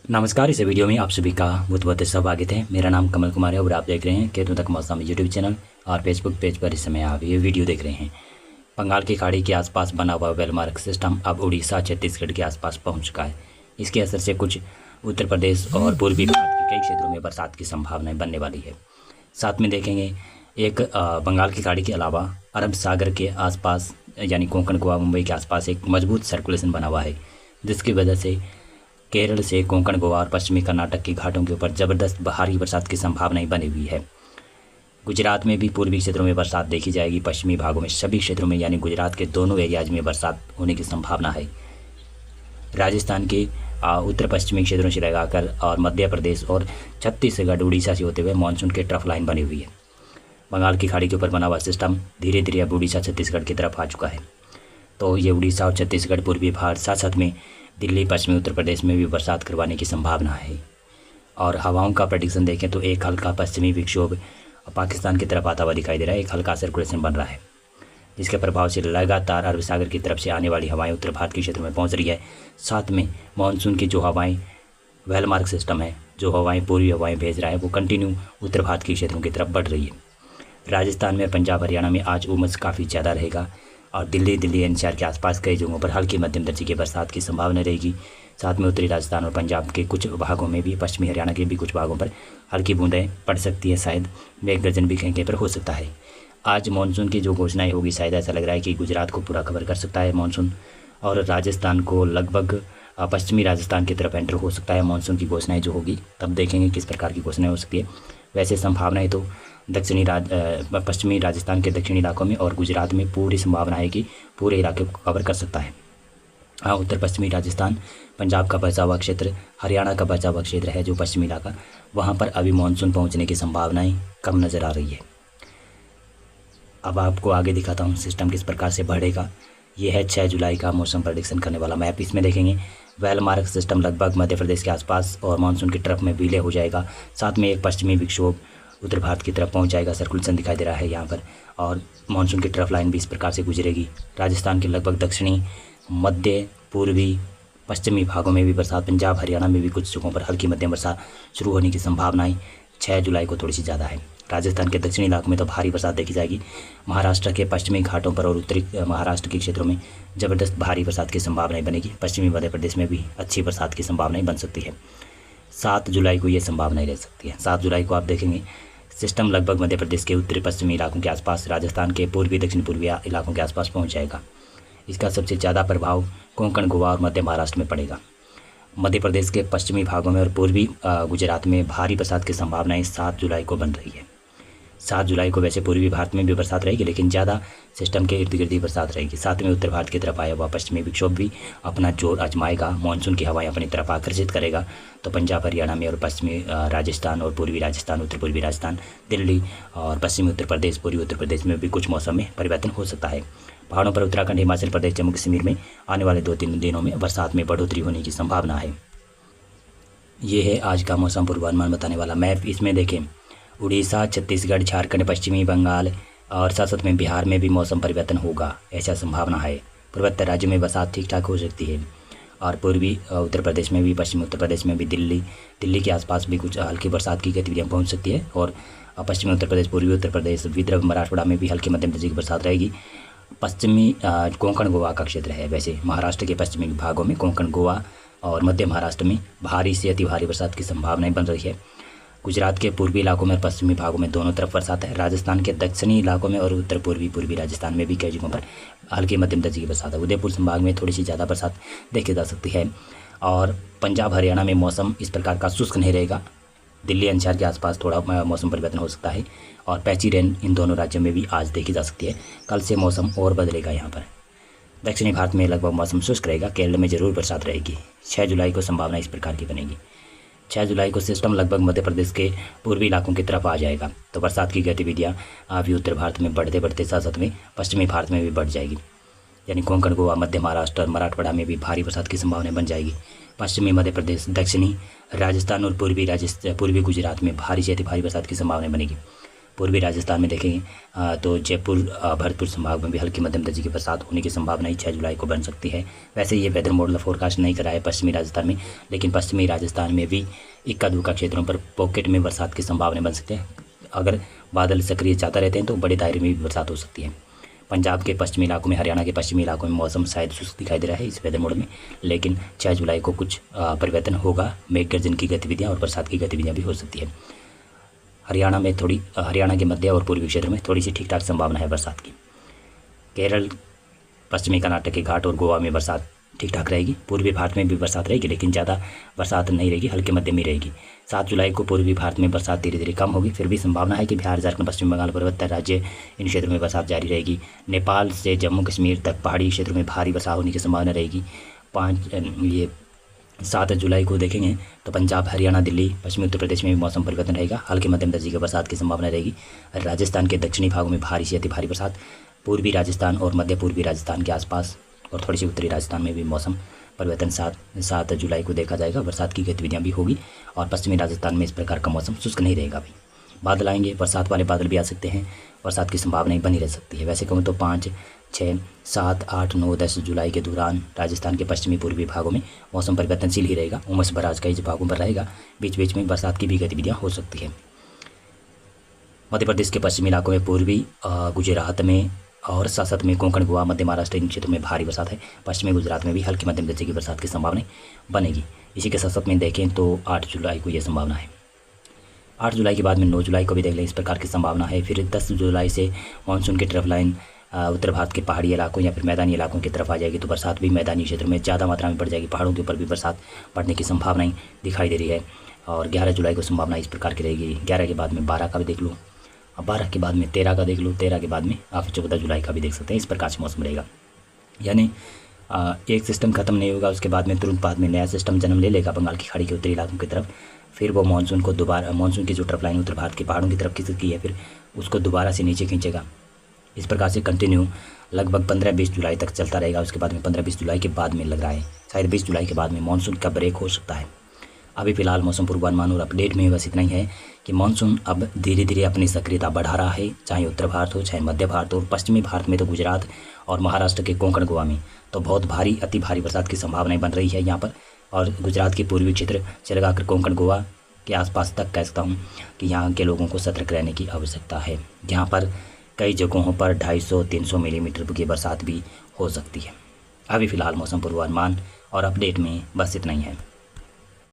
नमस्कार। इस वीडियो में आप सभी का बहुत बहुत स्वागत है। मेरा नाम कमल कुमार है और आप देख रहे हैं केतु तक मौसम यूट्यूब चैनल और फेसबुक पेज पर इस समय आप ये वीडियो देख रहे हैं। बंगाल की खाड़ी के आसपास बना हुआ वेलमार्क सिस्टम अब उड़ीसा छत्तीसगढ़ के आसपास पहुंच चुका है। इसके असर से कुछ उत्तर प्रदेश और पूर्वी भारत के कई क्षेत्रों में बरसात की संभावनाएं बनने वाली है। साथ में देखेंगे एक बंगाल की खाड़ी के अलावा अरब सागर के आसपास यानी कोंकण, गोवा, मुंबई के आसपास एक मजबूत सर्कुलेशन बना हुआ है, जिसकी वजह से केरल से कोंकण, गोवा और पश्चिमी कर्नाटक के घाटों के ऊपर ज़बरदस्त भारी बरसात की संभावनाएं बनी हुई है। गुजरात में भी पूर्वी क्षेत्रों में बरसात देखी जाएगी। पश्चिमी भागों में सभी क्षेत्रों में यानी गुजरात के दोनों एरियाज में बरसात होने की संभावना है। राजस्थान के उत्तर पश्चिमी क्षेत्रों से लगाकर और मध्य प्रदेश और छत्तीसगढ़, उड़ीसा से होते हुए मानसून के ट्रफ लाइन बनी हुई है। बंगाल की खाड़ी के ऊपर बना हुआ सिस्टम धीरे धीरे अब उड़ीसा छत्तीसगढ़ की तरफ आ चुका है। तो ये उड़ीसा और छत्तीसगढ़, पूर्वी भारत, साथ साथ में दिल्ली, पश्चिमी उत्तर प्रदेश में भी बरसात करवाने की संभावना है। और हवाओं का प्रेडिक्शन देखें तो एक हल्का पश्चिमी विक्षोभ पाकिस्तान की तरफ आता हुआ दिखाई दे रहा है। एक हल्का सर्कुलेशन बन रहा है, जिसके प्रभाव से लगातार अरब सागर की तरफ से आने वाली हवाएं उत्तर भारत के क्षेत्र में पहुंच रही है। साथ में मानसून की जो हवाएं, वेलमार्क सिस्टम है, जो हवाएं पूर्वी हवाएं भेज रहा है, वो कंटिन्यू उत्तर भारत के क्षेत्रों की तरफ बढ़ रही है। राजस्थान में, पंजाब, हरियाणा में आज उमस काफ़ी ज़्यादा रहेगा और दिल्ली एनसीआर के आसपास कई जगहों पर हल्की मध्यम दर्जे की बरसात की संभावना रहेगी। साथ में उत्तरी राजस्थान और पंजाब के कुछ भागों में भी, पश्चिमी हरियाणा के भी कुछ भागों पर हल्की बूंदें पड़ सकती है। शायद मेघ गर्जन भी कहीं कहीं पर हो सकता है। आज मानसून की जो घोषणाएं होगी, शायद ऐसा लग रहा है कि गुजरात को पूरा कवर कर सकता है मानसून, और राजस्थान को लगभग पश्चिमी राजस्थान की तरफ एंटर हो सकता है मानसून की घोषणाएं जो होगी। तब देखेंगे किस प्रकार की घोषणाएं हो सकती है। वैसे संभावनाएं तो पश्चिमी राजस्थान के दक्षिणी इलाकों में और गुजरात में पूरी संभावना है कि पूरे इलाके को कवर कर सकता है। हाँ, उत्तर पश्चिमी राजस्थान, पंजाब का बचा हुआ क्षेत्र, हरियाणा का बचा हुआ क्षेत्र है जो पश्चिमी इलाका, वहाँ पर अभी मानसून पहुँचने की संभावनाएं कम नज़र आ रही है। अब आपको आगे दिखाता हूँ सिस्टम किस प्रकार से बढ़ेगा। ये है 6 जुलाई का मौसम प्रेडिक्शन करने वाला मैप। इसमें देखेंगे वेलमार्क सिस्टम लगभग मध्य प्रदेश के आसपास और मानसून की ट्रफ में विलय हो जाएगा। साथ में एक पश्चिमी विक्षोभ उत्तर भारत की तरफ पहुंच जाएगा। सर्कुलेशन दिखाई दे रहा है यहाँ पर, और मानसून की ट्रफ लाइन भी इस प्रकार से गुजरेगी। राजस्थान के लगभग दक्षिणी, मध्य, पूर्वी, पश्चिमी भागों में भी बरसात, पंजाब, हरियाणा में भी कुछ जगहों पर हल्की मध्यम बरसात शुरू होने की संभावनाएं 6 जुलाई को थोड़ी सी ज़्यादा है। राजस्थान के दक्षिणी इलाकों में तो भारी बरसात देखी जाएगी। महाराष्ट्र के पश्चिमी घाटों पर और उत्तरी महाराष्ट्र के क्षेत्रों में ज़बरदस्त भारी बरसात की संभावनाएं बनेगी। पश्चिमी मध्य प्रदेश में भी अच्छी बरसात की संभावनाएं बन सकती है। 7 जुलाई को ये संभावनाएं रह सकती है। 7 जुलाई को आप देखेंगे सिस्टम लगभग मध्य प्रदेश के उत्तरी पश्चिमी इलाकों के आसपास, राजस्थान के पूर्वी दक्षिण पूर्वी इलाकों के आसपास पहुंच जाएगा। इसका सबसे ज़्यादा प्रभाव कोंकण, गोवा और मध्य महाराष्ट्र में पड़ेगा। मध्य प्रदेश के पश्चिमी भागों में और पूर्वी गुजरात में भारी बरसात की संभावनाएं 7 जुलाई को बन रही है। 7 जुलाई को वैसे पूर्वी भारत में भी बरसात रहेगी, लेकिन ज़्यादा सिस्टम के इर्द गिर्द ही बरसात रहेगी। साथ में उत्तर भारत की तरफ आया हुआ पश्चिमी विक्षोभ भी अपना जोर आजमाएगा, मानसून की हवाएं अपनी तरफ आकर्षित करेगा। तो पंजाब, हरियाणा में और पश्चिमी राजस्थान और पूर्वी राजस्थान, उत्तर पूर्वी राजस्थान, दिल्ली और पश्चिमी उत्तर प्रदेश, पूर्वी उत्तर प्रदेश में भी कुछ मौसम में परिवर्तन हो सकता है। पहाड़ों पर उत्तराखंड, हिमाचल प्रदेश, जम्मू कश्मीर में आने वाले 2-3 दिनों में बरसात में बढ़ोतरी होने की संभावना है। ये है आज का मौसम पूर्वानुमान बताने वाला मैप। इसमें देखें उड़ीसा, छत्तीसगढ़, झारखंड, पश्चिमी बंगाल और साथ साथ में बिहार में भी मौसम परिवर्तन होगा, ऐसा संभावना है। पूर्वोत्तर राज्यों में बरसात ठीक ठाक हो सकती है और पूर्वी उत्तर प्रदेश में भी, पश्चिमी उत्तर प्रदेश में भी, दिल्ली के आसपास भी कुछ हल्की बरसात की गतिविधियाँ पहुँच सकती है। और पश्चिमी उत्तर प्रदेश, पूर्वी उत्तर प्रदेश, विदर्भ, मराठवाड़ा में भी हल्की मध्यम दर्जे की बरसात रहेगी। पश्चिमी कोंकण, गोवा का क्षेत्र है। वैसे महाराष्ट्र के पश्चिमी भागों में कोंकण, गोवा और मध्य महाराष्ट्र में भारी से अति भारी बरसात की संभावनाएं बन रही है। गुजरात के पूर्वी इलाकों में और पश्चिमी भागों में दोनों तरफ बरसात है। राजस्थान के दक्षिणी इलाकों में और उत्तर पूर्वी राजस्थान में भी कई जगहों पर हल्की मध्यम दर्जे की बरसात है। उदयपुर संभाग में थोड़ी सी ज़्यादा बरसात देखी जा सकती है। और पंजाब, हरियाणा में मौसम इस प्रकार का शुष्क नहीं रहेगा। दिल्ली एनसीआर के आसपास थोड़ा मौसम परिवर्तन हो सकता है और पैची रेन इन दोनों राज्यों में भी आज देखी जा सकती है। कल से मौसम और बदलेगा। यहाँ पर दक्षिणी भारत में लगभग मौसम शुष्क रहेगा। केरल में जरूर बरसात रहेगी। 6 जुलाई को संभावना इस प्रकार की बनेगी। 6 जुलाई को सिस्टम लगभग मध्य प्रदेश के पूर्वी इलाकों की तरफ आ जाएगा। तो बरसात की गतिविधियाँ अभी उत्तर भारत में बढ़ते बढ़ते साथ साथ में पश्चिमी भारत में भी बढ़ जाएगी। यानी कोंकण, गोवा, मध्य महाराष्ट्र और मराठवाड़ा में भी भारी बरसात की संभावना बन जाएगी। पश्चिमी मध्य प्रदेश, दक्षिणी राजस्थान और पूर्वी गुजरात में भारी से अति भारी बरसात की संभावना बनेगी। पूर्वी राजस्थान में देखेंगे तो जयपुर भरतपुर संभाग में भी हल्की मध्यम दर्जे की बरसात होने की संभावना 6 जुलाई को बन सकती है। वैसे ये वेदर मॉडल फोरकास्ट नहीं करा है पश्चिमी राजस्थान में, लेकिन पश्चिमी राजस्थान में भी इक्का दुक्का क्षेत्रों पर पॉकेट में बरसात की संभावना बन सकती है। अगर बादल सक्रिय ज़्यादा रहते हैं तो बड़े दायरे में भी बरसात हो सकती है। पंजाब के पश्चिमी इलाकों में, हरियाणा के पश्चिमी इलाकों में मौसम शायद शुष्क दिखाई दे रहा है इस वेदर मॉडल में, लेकिन 6 जुलाई को कुछ परिवर्तन होगा। मेघ गर्जन की गतिविधियाँ और बरसात की गतिविधियाँ भी हो सकती है। हरियाणा के मध्य और पूर्वी क्षेत्र में थोड़ी सी ठीक ठाक संभावना है बरसात की। केरल, पश्चिमी कर्नाटक के घाट और गोवा में बरसात ठीक ठाक रहेगी। पूर्वी भारत में भी बरसात रहेगी, लेकिन ज़्यादा बरसात नहीं रहेगी, हल्के मध्यम ही रहेगी। 7 जुलाई को पूर्वी भारत में बरसात धीरे धीरे कम होगी। फिर भी संभावना है कि बिहार, झारखंड, पश्चिम बंगाल, पूर्वोत्तर राज्य, इन क्षेत्रों में बरसात जारी रहेगी। नेपाल से जम्मू कश्मीर तक पहाड़ी क्षेत्रों में भारी बरसात होने की संभावना रहेगी। 7 जुलाई को देखेंगे तो पंजाब, हरियाणा, दिल्ली, पश्चिमी उत्तर प्रदेश में भी मौसम परिवर्तन रहेगा। हल्के मध्यम दर्जे की बरसात की संभावना रहेगी। राजस्थान के दक्षिणी भागों में भारी से अति भारी बरसात, पूर्वी राजस्थान और मध्य पूर्वी राजस्थान के आसपास और थोड़ी सी उत्तरी राजस्थान में भी मौसम परिवर्तन 7 जुलाई को देखा जाएगा। बरसात की गतिविधियाँ भी होगी और पश्चिमी राजस्थान में इस प्रकार का मौसम शुष्क नहीं रहेगा। अभी बादल आएंगे, बरसात वाले बादल भी आ सकते हैं, बरसात की संभावनाएं बनी रह सकती है। वैसे कहूँ तो 5, 6, 7, 8, 9, 10 जुलाई के दौरान राजस्थान के पश्चिमी पूर्वी भागों में मौसम परिवर्तनशील ही रहेगा। उमस भरा कई भागों पर रहेगा, बीच बीच में बरसात की भी गतिविधियाँ हो सकती है। मध्य प्रदेश के पश्चिमी इलाकों में, पूर्वी गुजरात में और साथ में कोंकण, गोवा, मध्य महाराष्ट्र, इन क्षेत्रों में भारी बरसात है। पश्चिमी गुजरात में भी हल्की मध्यम दर्जे की बरसात की संभावना बनेगी। इसी के साथ में देखें तो 8 जुलाई को यह संभावना है। 8 जुलाई के बाद में 9 जुलाई को भी देख लें, इस प्रकार की संभावना है। फिर 10 जुलाई से मानसून की ट्रफ लाइन उत्तर भारत के पहाड़ी इलाकों या फिर मैदानी इलाकों की तरफ आ जाएगी, तो बरसात भी मैदानी क्षेत्रों में ज़्यादा मात्रा में पड़ जाएगी। पहाड़ों के ऊपर भी बरसात पड़ने की संभावनाएं दिखाई दे रही है। और 11 जुलाई को संभावना इस प्रकार की रहेगी। 11 के बाद में 12 का भी देख लो, अब 12 के बाद में 13 का देख लो, 13 के बाद में आप 14 जुलाई का भी देख सकते हैं। इस प्रकार से मौसम रहेगा, यानी एक सिस्टम खत्म नहीं होगा, उसके बाद में तुरंत बाद में नया सिस्टम जन्म ले लेगा बंगाल की खाड़ी के उत्तरी इलाकों की तरफ। फिर वो मानसून को दोबारा, मानसून की जो ट्रफ लाइन उत्तर भारत के पहाड़ों की तरफ खिसकती है, फिर उसको दोबारा से नीचे खींचेगा। इस प्रकार से कंटिन्यू लगभग 15-20 जुलाई तक चलता रहेगा। उसके बाद में 15-20 जुलाई के बाद में लग रहा है शायद 20 जुलाई के बाद में मानसून का ब्रेक हो सकता है। अभी फिलहाल मौसम पूर्वानुमान और अपडेट में बस इतना ही है कि मानसून अब धीरे धीरे अपनी सक्रियता बढ़ा रहा है, चाहे उत्तर भारत हो, चाहे मध्य भारत हो। और पश्चिमी भारत में तो गुजरात और महाराष्ट्र के कोंकण, गोवा में तो बहुत भारी, अति भारी बरसात की संभावनाएं बन रही है यहाँ पर। और गुजरात के पूर्वी क्षेत्र से लगाकर कोंकण, गोवा के आसपास तक कह सकता हूँ कि यहाँ के लोगों को सतर्क रहने की आवश्यकता है। यहाँ पर कई जगहों पर 250-300 मिलीमीटर की बरसात भी हो सकती है। अभी फ़िलहाल मौसम पूर्वानुमान और अपडेट में बस इतना ही है।